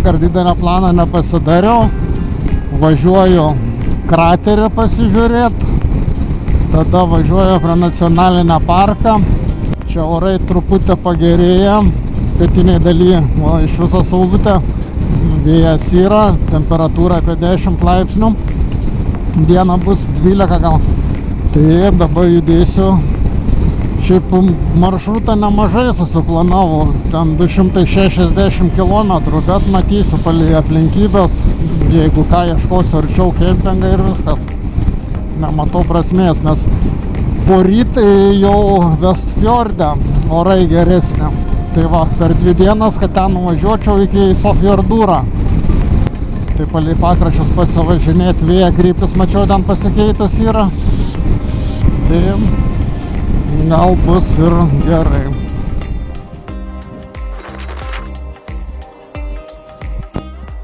vakar didelio plano nepasidariau. Važiuoju kraterį pasižiūrėti. Tada važiuoju prie nacionalinio parką. Čia orai truputį pagerėja. Pietiniai daly iš viso saulutė. Vėjas yra, temperatūra apie 10 laipsnių. Diena bus 12 gal. Tai dabar judėsiu. Šiaip maršrutą nemažai susiplanavau, ten 260 km, bet matysiu palei aplinkybės, jeigu ką ieškosiu arčiau kempingą ir viskas. Nematau prasmės, nes poryt jau Vestfjorde orai geresnė. Tai va, per 2 dienas, kad ten nuvažiuočiau iki Sofjordūrą. Tai palei pakraščius pasivažinėti, vėja kryptis, mačiau, ten pasikeitas yra. Tai gal bus ir gerai.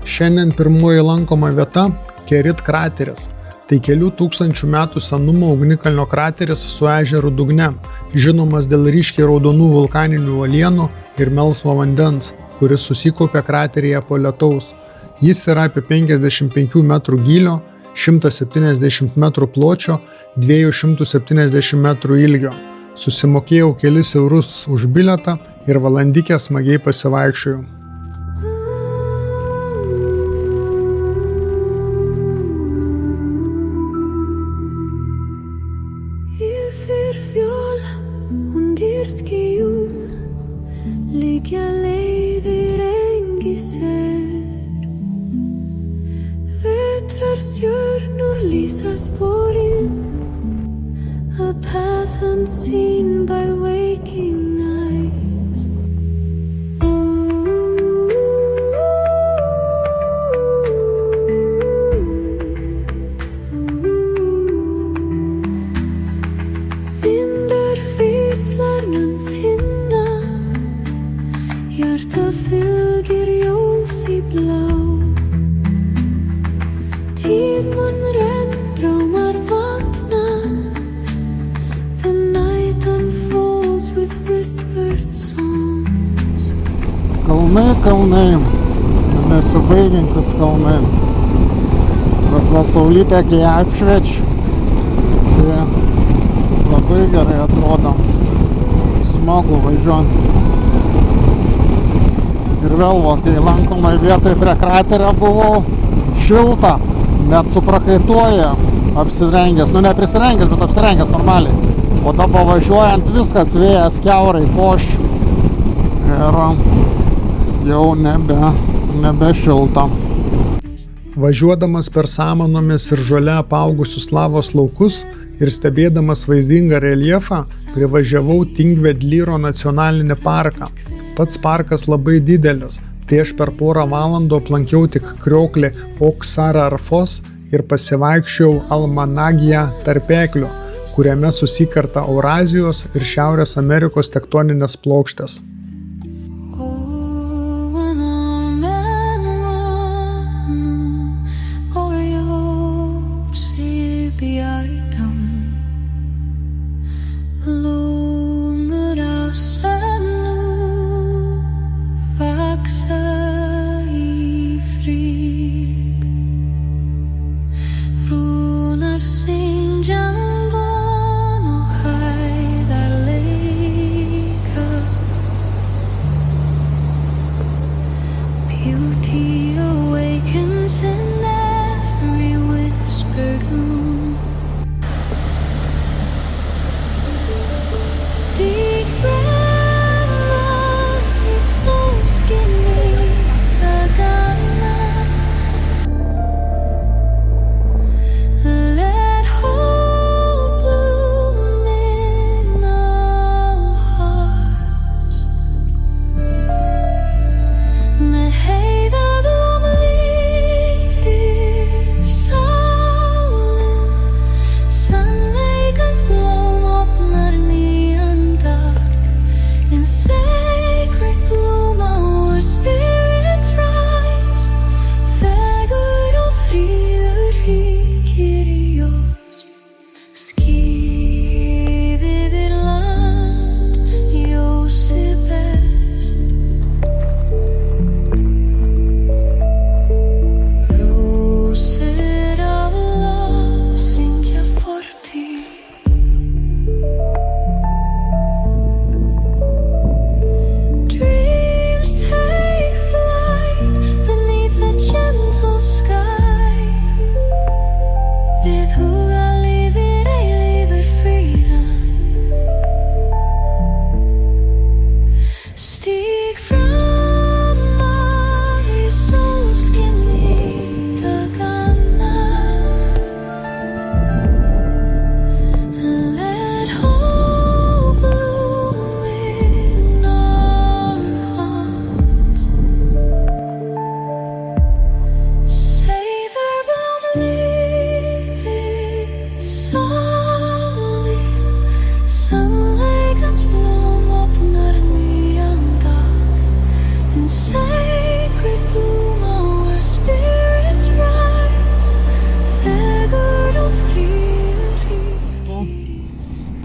Šiandien pirmoji lankoma vieta – Kerit krateris. Tai kelių tūkstančių metų senumo ugnikalnio krateris su ežeru dugne, žinomas dėl ryškiai raudonų vulkaninių uolienų ir melsvo vandens, kuris susikaupė krateryje po lietaus. Jis yra apie 55 metrų gylio, 170 metrų pločio, 270 metrų ilgio. Susimokėjau kelis eurus už bilietą ir valandikę smagiai pasivaikščiojau. A path unseen by waking eyes. Vindar vislar mun þinna, hjarta fylgir ljós í blá. Tíð mun renn, drámar vakna. Kalnai, nesibaigiantis kalnai. Bet va saulytė, kai apšviečia, tai labai gerai atrodo. Smagu važiuoti. Ir vėl, kai lankomai vietai prie kraterio buvau, šilta, net suprakaituoja, apsirengęs, neprisirengęs, bet apsirengęs normaliai. O dabar važiuojant viskas, vėjas kiaurai, poščių. Ir jau nebe šilta. Važiuodamas per samanomis ir žole apaugusius lavos laukus ir stebėdamas vaizdingą reljefą, privažiavau Tingvedlyro nacionalinį parką. Pats parkas labai didelis, tai aš per porą valandų aplankiau tik krioklį Oksararfos ir pasivaikščiau Almanagija tarpekliu, kuriame susikerta Eurazijos ir Šiaurės Amerikos tektoninės plokštės.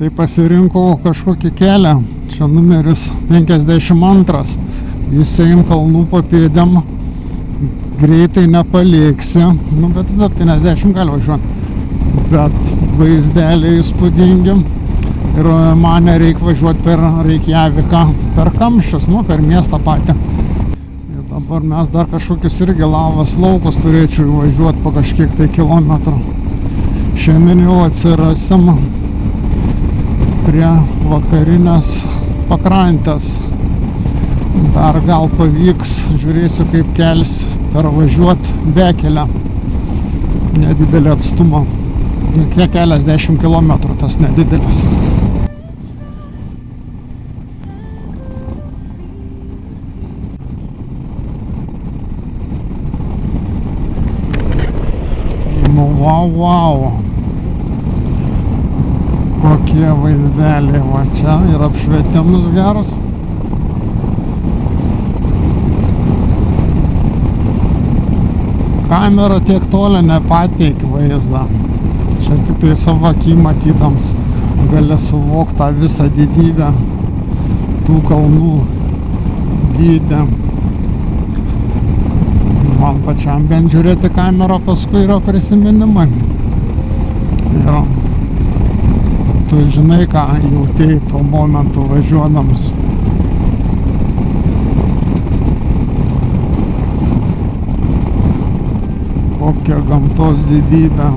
Tai pasirinkau kažkokį kelią, čia numeris 52, jis eina kalnų papėdėm, greitai nepaliksi, nu bet 70 gali važiuoti, bet vaizdeliai įspūdingi ir man nereikia važiuoti per Reikjaviką, per kamščius, nu per miestą patį. Ir dabar mes dar kažkokius irgi lavos laukus turėčiau važiuoti po kažkiek tai kilometrų. Šiandien jau atsirasim prie vakarinės pakrantės. Dar gal pavyks, žiūrėsiu kaip kelias pervažiuoti Bekelę. Nedidelį atstumą. Kiek kelias 10 kilometrų, tas nedidelis. Nu, wow. Kokie vaizdeliai, va čia ir apšvietimas geras. Kamera tiek toli nepateikia vaizdą. Čia tik tai savo akim matydams gali suvokti tą visą didybę tų kalnų dydį. Man pačiam bent žiūrėti kamerą paskui yra prisiminimai. Ir tu žinai, ką jautėjai tuo momentu važiuodams. Kokia gamtos didybė.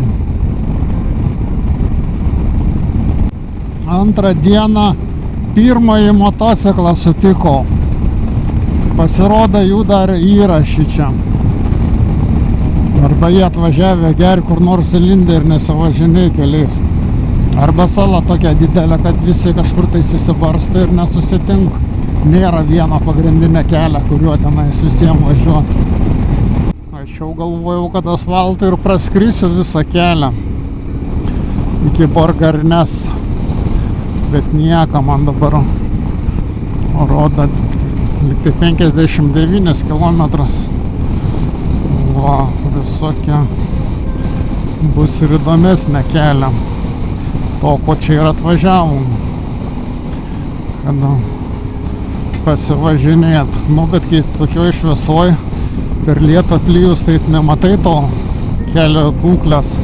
Antrą dieną pirmąjį motociklą sutikau. Pasirodo, jų dar įrašy čia. Arba jie atvažiavę geri kur nors įlindę ir nesivažinėj keliais. Arba sala tokia didelė, kad visi kažkur tai susibarsta ir nesusitinka. Nėra vieno pagrindinio kelio, kuriuo tenais visiems važiuoti. Aš jau galvojau, kad asfaltą ir praskrisiu visą kelią iki Borgarnes. Bet nieko, man dabar rodo liktai 59 kilometrus. Va, visokia bus ir įdomesnė kelia to, ko čia ir atvažiavom, kad pasivažinėt. Nu, bet kai tokioj šviesoj per lietą plijus, tai nematai to kelio būklės.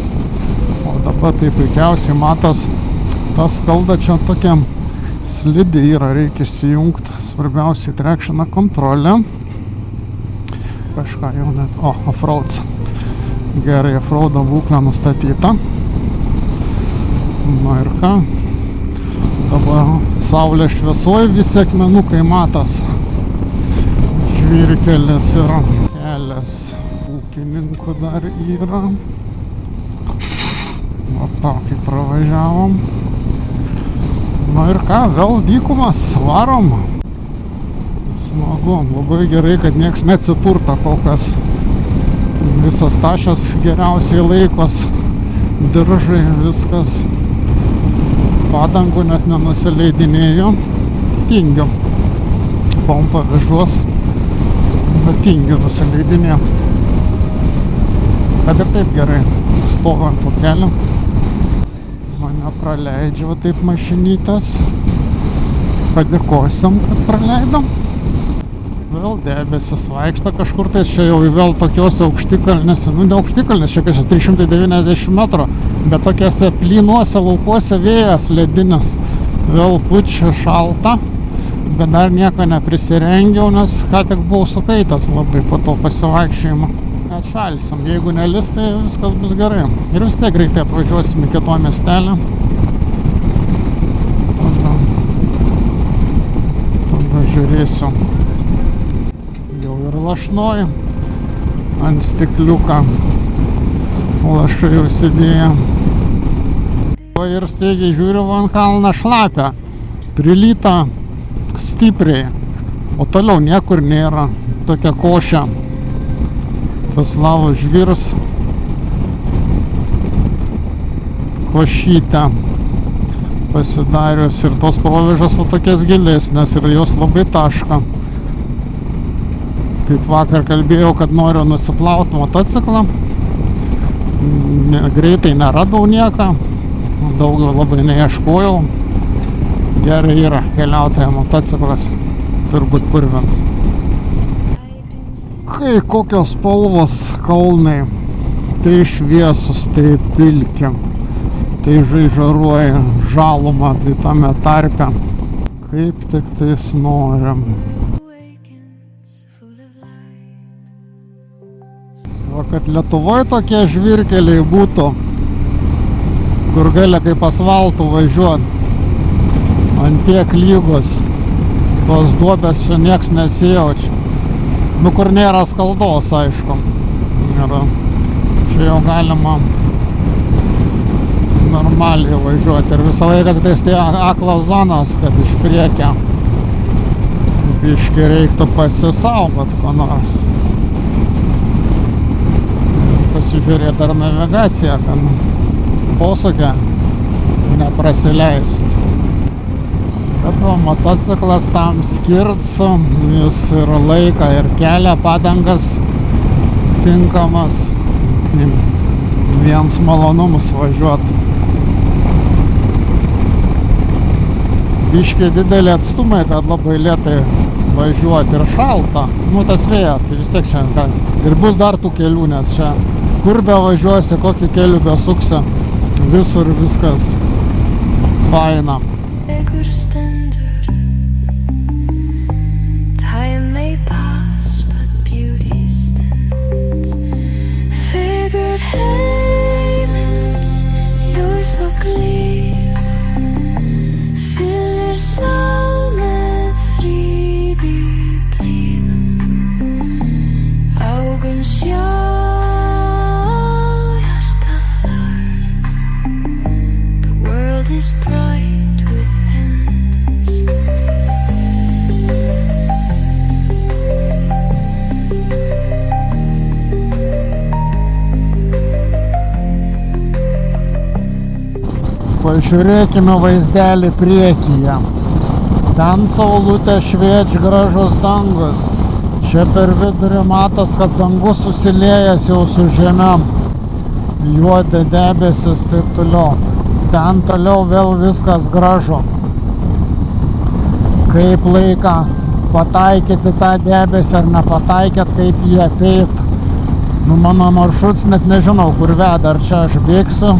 O dabar tai puikiausiai matos. Ta skalda čia tokia slidi yra, reikia įsijungti. Svarbiausiai trekšina kontrolę. Kažką jau net... O, offroads. Gerai, offroado būklė nustatyta. Na ir ką? Dabar saulė šviesoj, visi akmenukai matas. Žvyrkelis ir kelias. Ūkininkų dar yra. Va tokį pravažiavom. Na ir ką, vėl dykumas, varom. Smagu, labai gerai, kad nieks neatsipurta kol kas. Visas tašas geriausiai laikos, diržai, viskas. Padangų net nenusileidinėjo. Tingiu. Pompa vežuos, bet tingiu nusileidinėjo. Kad ir taip gerai, stovi ant to kelio. Mane praleidžia taip mašinytės. Padėkosim, kad praleidom. Vėl debesis vaikšta kažkur, tai čia jau vėl tokiuose aukštikalnėse, nu ne aukštikalnės, čia kažkaip 390 metrų, bet tokiuose plynuose laukuose vėjas ledinis. Vėl pučia šalta, bet dar nieko neprisirengiau, nes ką tik buvau sukaitęs labai po to pasivaikščiojimo. Atšalsim, jeigu nelis, tai viskas bus gerai. Ir vis tiek greitai atvažiuosim į kito miestelį. Tada žiūrėsiu. Jau ir lašnoj ant stikliuką. Lašai užsidėję. Ir staigiai žiūriu, ant kalną šlapia. Prilyta stipriai. O toliau niekur nėra. Tokia košia. Tas lavos žvirs košytę pasidarius ir tos provėžos va tokias gilesnės ir jos labai taška. Kaip vakar kalbėjau, kad noriu nusiplauti motociklą, greitai neradau nieką, daug labai neieškojau, Gerai yra keliautojo motociklas, turbūt purvins. Kai kokios spalvos kalnai, tai šviesus, tai pilki, tai žaižaruoja žalumą, tai tame tarpe, kaip tik tais norim. O kad Lietuvoje tokie žvyrkeliai būtų, kur gali kaip asfaltų važiuoti, ant tiek lygos, tos duobės čia nieks nesijaučia. Nu, kur nėra skaldos, aišku. Ir čia jau galima normaliai važiuoti. Ir visą laiką tais tie aklos zonas, kad iš priekio biškį reiktų pasisaugot ko nors. Pasižiūrėti ar navigaciją, kad posūkį neprasileist. Bet va, motociklas tam skirts, jis ir laiką, ir kelią, padangas tinkamas. Viens malonumus važiuoti. Biškiai didelį atstumai, kad labai lėtai važiuoti ir šalta. Nu, tas vėjas, tai vis tiek šiandien. Ir bus dar tų kelių, nes čia kur be važiuosi, kokį kelių be suksi, visur viskas faina. Pažiūrėkime vaizdelį priekyje. Ten saulutė šviečia, gražus dangus. Čia per vidurį matos, kad dangus susiliejęs jau su žemėm. Juodi debesis, taip toliau. Ten toliau vėl viskas gražu. Kaip laiką pataikyti tą debesį ar nepataikėt, kaip jį apeit. Nu, mano maršruts net nežinau, kur veda. Ar čia aš bėgsiu?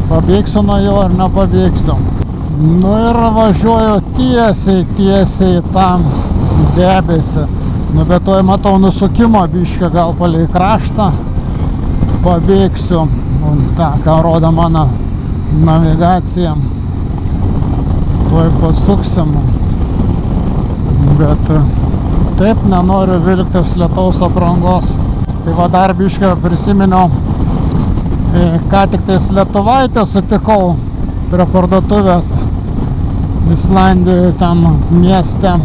Pabėgsiu nuo jo ar nepabėgsiu. Nu ir važiuoju tiesiai tam debesį. Nu bet toj matau nusukimo biškį gal palei kraštą. Pabėgsiu. Ta, ką rodo mano navigacija. Tuoj pasuksim. Bet taip nenoriu vilktis lietaus aprangos. Tai va dar biškį prisiminiau. Ką tik tais lietuvaitę sutikau prie parduotuvės Islandijoje ten mieste.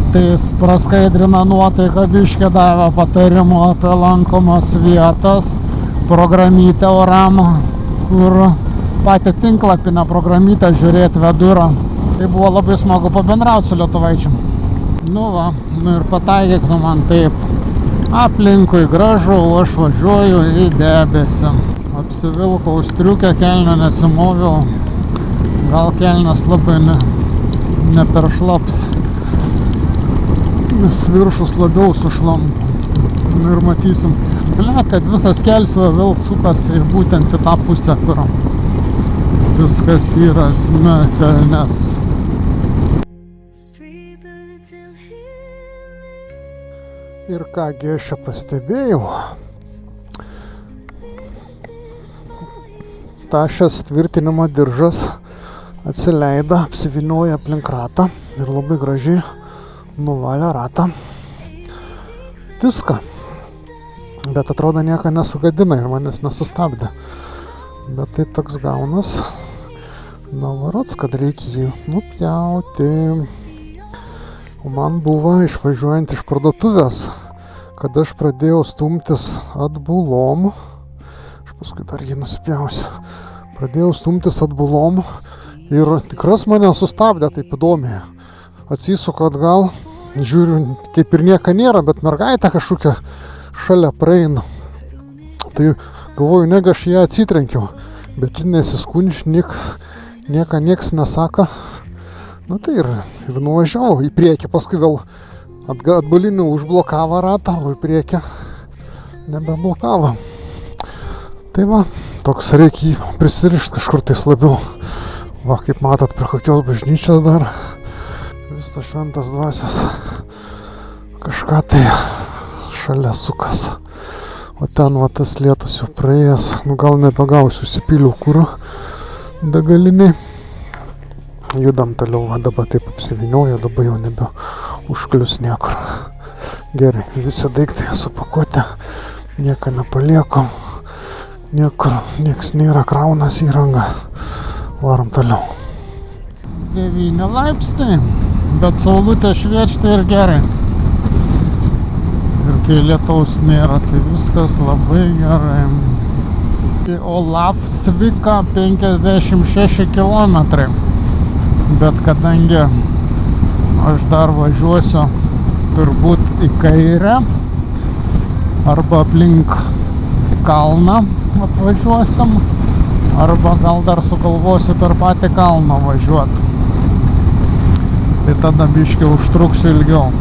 Tai jis praskaidrina nuotaiką, biškį davė patarimų apie lankomas vietas, programytę oram, kur patį tinklapinę programytę žiūrėti vedurą. Tai buvo labai smagu pabendrauti su lietuvaičiu. Nu va, nu ir pataikyk tu man taip. Aplinkui gražu, aš važiuoju į debesį. Apsivilkau striukę, kelnių nesimoviau. Gal kelnes labai neperšlaps. Vis viršus labiau sušlampa. Ir matysim, kad visas kelsvė vėl sukasi būtent į tą pusę, kur viskas yra smekelnes. Ir kągi aš čia pastebėjau, tašės tvirtinimo diržas atsileido, apsivinioja aplink ratą ir labai gražiai nuvalė ratą diską. Bet atrodo nieko nesugadina ir manęs nesustabdė. Bet tai toks gaunas navarots, kad reikia jį nupjauti. O man buvo išvažiuojant iš parduotuvės, kad aš pradėjau stumtis atbulom. Aš paskui dar jį nusipjausiu. Pradėjau stumtis atbulom ir tikras mane sustabdė taip įdomiai. Atsisuku atgal, žiūriu, kaip ir nieko nėra, bet mergaitė kažkokia šalia praeina. Tai galvoju, negi aš ją atsitrenkiau, bet ji nesiskundžia, nieks nesako. Nu tai ir nuvažiavau į priekį, paskui vėl atbuliniu užblokavo ratą, o į priekį nebeblokavo. Tai va, toks reikia jį prisirišti kažkur tais labiau. Va, kaip matot, prie kokios bažnyčios dar vis tas šventas dvasios kažką tai šalia sukas. O ten va tas lietus jau praėjęs, nu gal nebegausiu, įsipyliau kuro degaliniai. Judam toliau, va dabar taip apsivinioja, dabar jau nebe užklius niekur. Gerai, visi daiktai supakuoti, nieko nepalieku, niekur, nieks nėra, kraunas įranga. Varom toliau. 9 laipsniai, bet saulutė šviečia ir gerai. Ir kai lietaus nėra, tai viskas labai gerai. Olavsvika 56 kilometrai. Bet kadangi aš dar važiuosiu turbūt į kairę arba aplink kalną apvažiuosim, arba gal dar sugalvosiu per patį kalną važiuoti. Tai tada biškį užtruksiu ilgiau.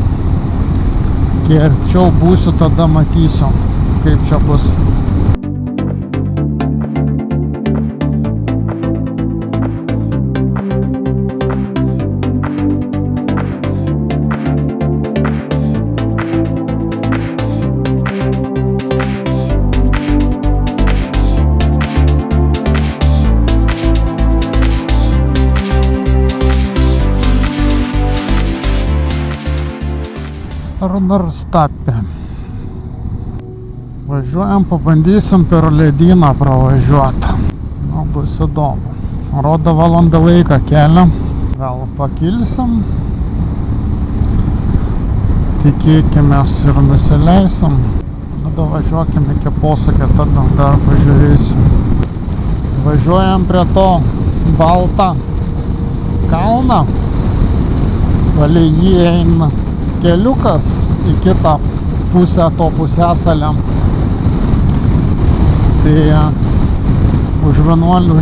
Kai arčiau būsiu, tada matysiu, kaip čia bus. Arnarstapė. Važiuojam, pabandysim per ledyną pravažiuoti. Nu, bus įdomu. Rodo valandą laiką kelią. Gal pakilsim. Tikėkimės ir nusileisim. Nu, važiuokim iki posūkio, tada dar pažiūrėsim. Važiuojam prie to baltą kalną. Palei jį eina keliukas į kitą pusę to pusiasalio. Tai už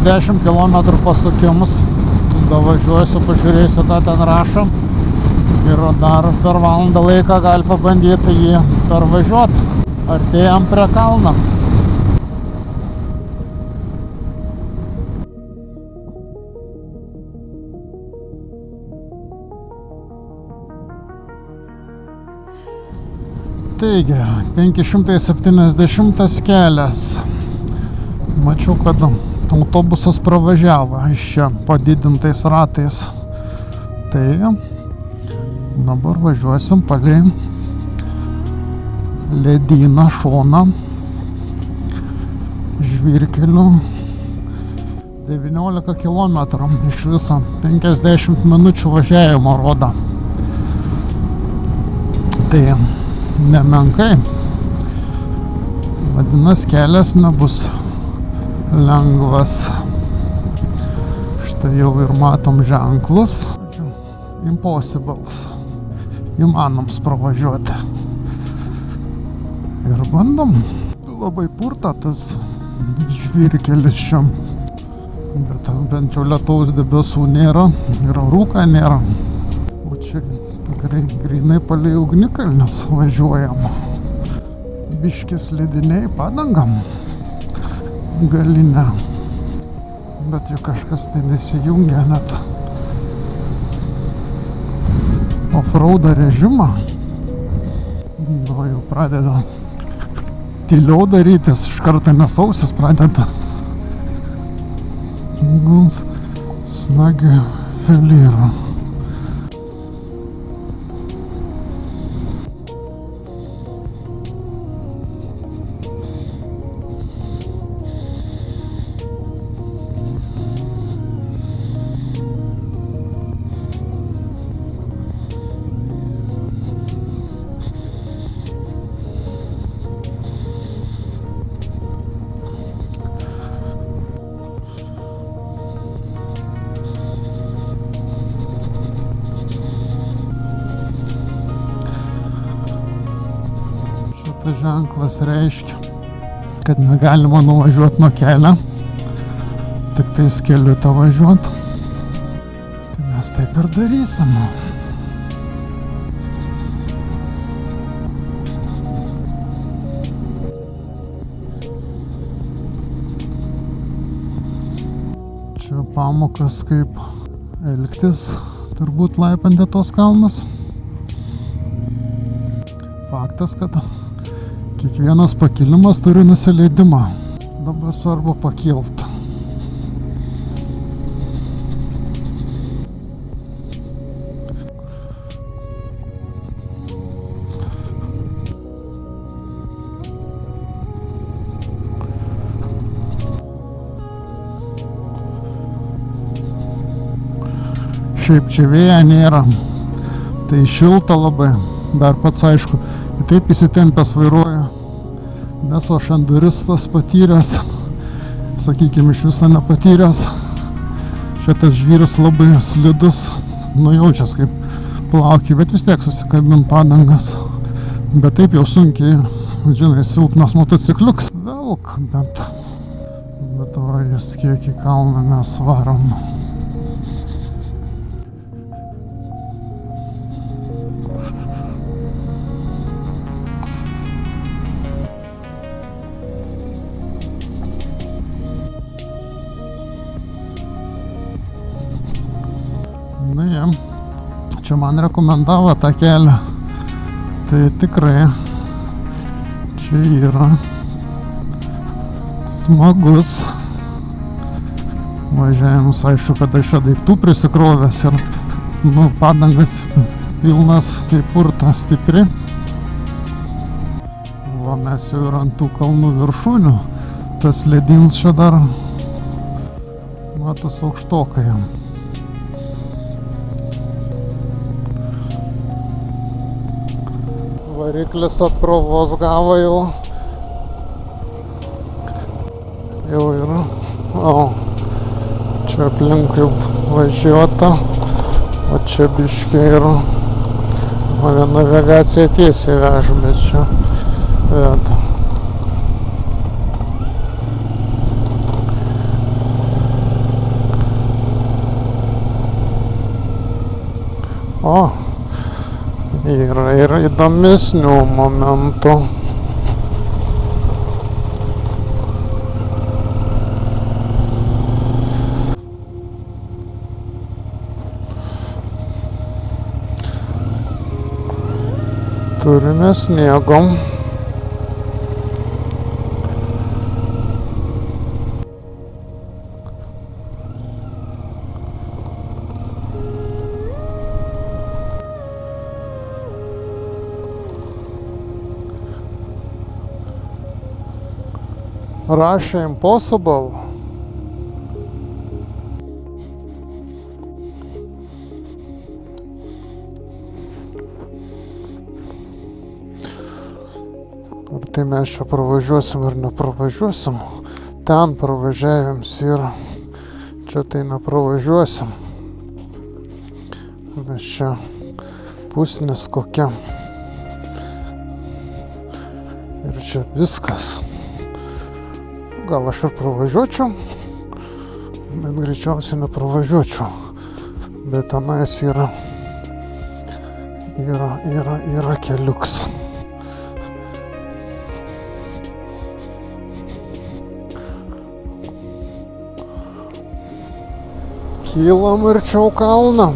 10 km pasukimus davažiuosiu, pažiūrėsiu, ką ten rašo. Ir dar per valandą laiką gali pabandyti jį pervažiuoti. Artėjam prie kalno. Taigi, 570 kelias. Mačiau, kad autobusas pravažiavo iš čia padidintais ratais. Tai dabar važiuosim palei ledyną šoną žvyrkeliu. 19 km iš viso, 50 minučių važiavimo rodo. Tai nemenkai. Vadinasi, kelias nebus lengvas. Štai jau ir matom ženklus. Impossibles. Įmanoms pravažiuoti. Ir bandom. Labai purta tas žvyrkelis čia. Bet bent jau lietaus debesų nėra. Ir rūka nėra. O čia grinai palei ugnikalnius važiuojam. Biškis lediniai padangam galinę. Bet jau kažkas tai nesijungia net off-roado režimą. Jau pradeda tyliau darytis, iš karto nesausis pradeda. Snagi filyrų. Tas ženklas reiškia, kad negalima nuvažiuoti nuo kelio, tik tais keliu tą važiuoti. mes taip ir darysim. Čia pamokas, kaip elgtis, turbūt laipant tos kalnus. Faktas, kad kiekvienas pakilimas turi nusileidimą. Dabar svarbu pakilti. Šiaip čia vėja nėra, tai šilta labai, dar pats aišku, taip įsitempęs vairuoja, nesu aš enduristas patyręs, sakykime, iš viso nepatyręs, šitas žvyras labai slidus, nujaučias kaip plaukia, bet vis tiek susikabint padangas, bet taip jau sunkiai, žinai, silpnas motocikliuks, velk, bet va, jis kiek į kalną mes varom. Na jie, čia man rekomendavo tą kelią, tai tikrai čia yra smagus važiavimas, aišku, kad aš čia daiktų prisikrovęs ir padangas pilnas, tai purta stipri. Va, mes jau ir ant tų kalnų viršūnių, tas ledins čia dar matos aukštokai. Variklis apkrovos gavo jau yra, čia aplinkui važiuota, o čia biškė yra, mane navigacija tiesiai veža, bet čia veda. Yra ir įdomesnių momentų. Turime sniego. Russia Impossible. Ar tai mes čia pravažiuosim ar nepravažiuosim? Ten pravažiavims ir čia tai nepravažiuosim. Nes čia pusnis kokia. Ir čia viskas. Gal aš ir pravažiuočiau, bet greičiausiai nepravažiuočiau. Bet tenais yra keliuks. Kylam arčiau kalną.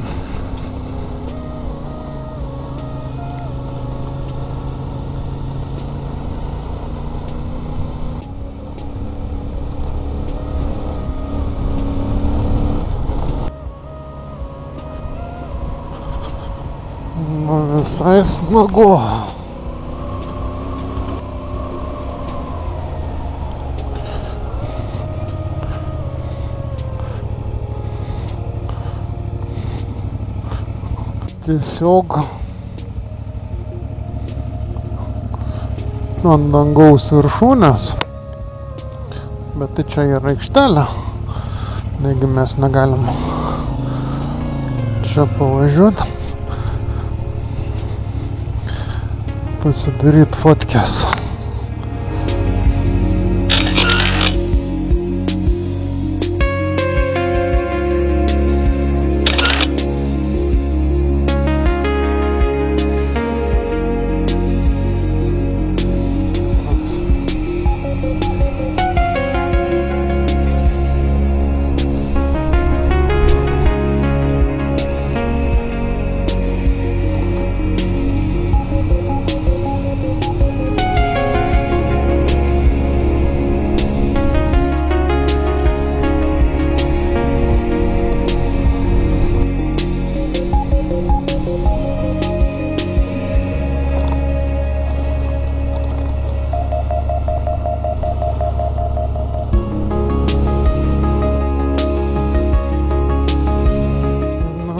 Visai smagu. Tiesiog ant dangaus viršūnės, bet tai čia yra aikštelė, negi mes negalim čia pavažiuoti. Pasidaryt fotkės.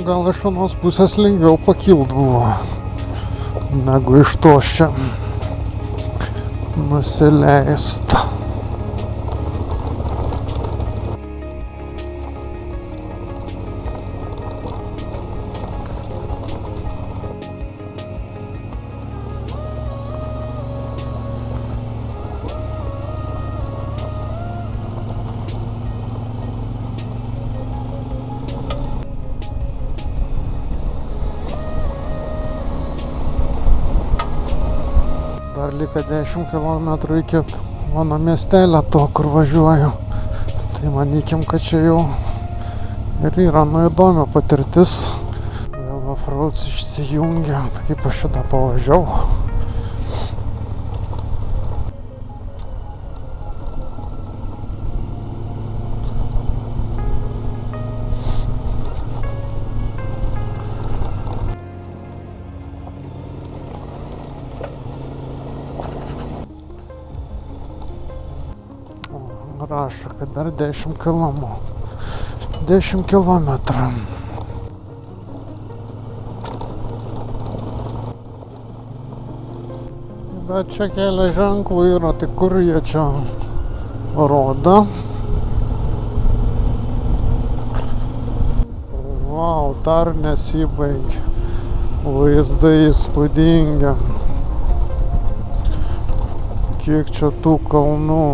gal iš anos pusės lengviau pakilt buvo, negu iš tos čia nusileist. Dar liko 10 km iki mano miestelio to, kur važiuoju. Tai manykim, kad čia jau ir yra įdomi patirtis. Vėl offroads išsijungia, tai kaip aš šitą pavažiavau. Rašo, kad dar 10 kilometrų. Bet čia kelio ženklų yra, tai kur jie čia rodo. Vau, dar nesibaigia. Vaizdai įspūdingi. Kiek čia tų kalnų.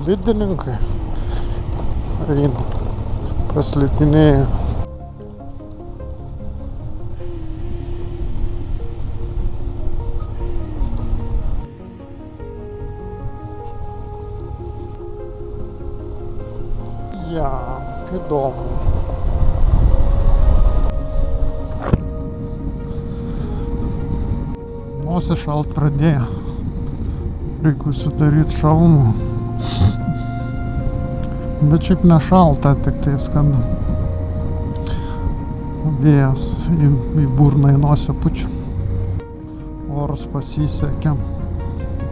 Slidininkai eina, paslidinėja. Ja, įdomu. Nosį šalt pradėjo. Reikia sudaryt šalmų. Bet šiaip nešalta, tik tais, kad vėjas į burną į nosį pučia. Oras pasisekė.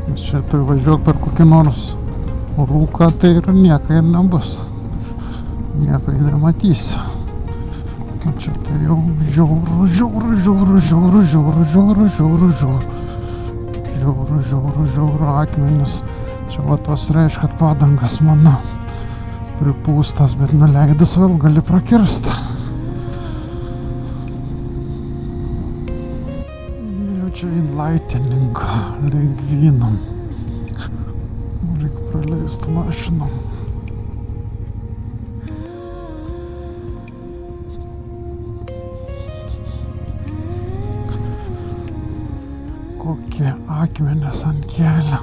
Nes čia tai važiuok per kokį nors rūką, tai ir nieko ir nebus. Nieko nematysi. O čia tai jau žiauru akmenis. Čia va tos reiškia, kad padangas mano pripūstas, bet nuleidus vėl gali prakirsti. Jau čia enlightening, reik vynom. Reik praleist mašiną. Kokie akmenys ant kelio.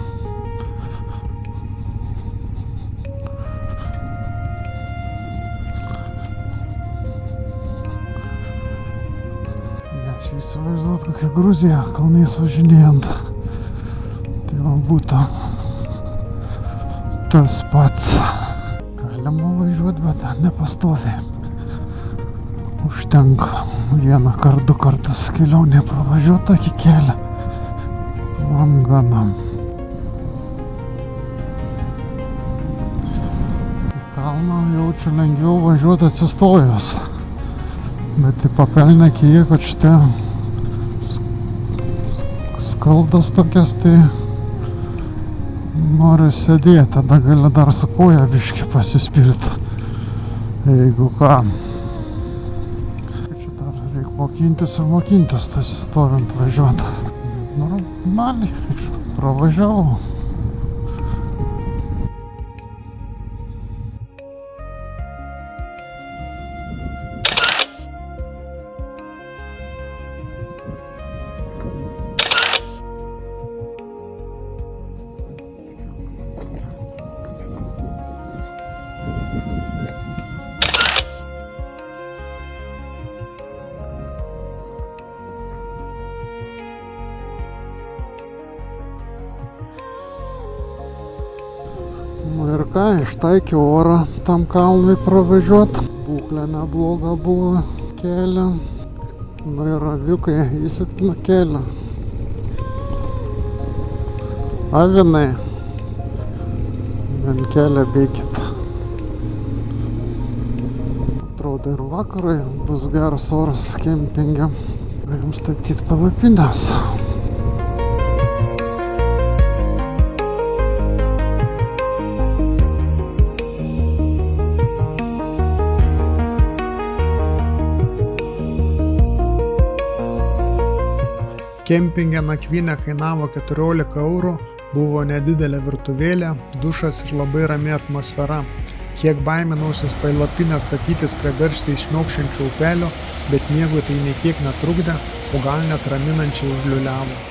Įsivaizduot, kokia Gruzija kalnais važinėjant. Tai va būtų tas pats. Galima važiuoti, bet nepastoviai. Užtenka vieną kartą, 2 kartus kelionė pravažiuoti tokį kelią. Man gana. Į kalną jaučiu lengviau važiuoti atsistojus. Bet į pakalnę kiek, kad šitie skaldas tokias, tai noriu sėdėti, tada gali dar su koja biškį pasispirti, jeigu ką. Čia dar reikia mokintis tas stovint važiuoti. Normaliai, pravažiavau. Nu ir ką, ištaikė orą tam kalnui pravažiuot. Būklė nebloga buvo kelio. Nu ir aviukai įsitina kelio. Avinai, bent kelią bėkit. tada ir vakarui bus geras oras kempinge. Galim statyti palapines. Kempinge nakvynė kainavo 14 eurų, buvo nedidelė virtuvėlė, dušas ir labai rami atmosfera. Kiek baiminausis palapinę statytis prie garsiai šniokščiančio upelio, bet miegui tai nė kiek netrukdė, o gal net raminančiai užliūliavo.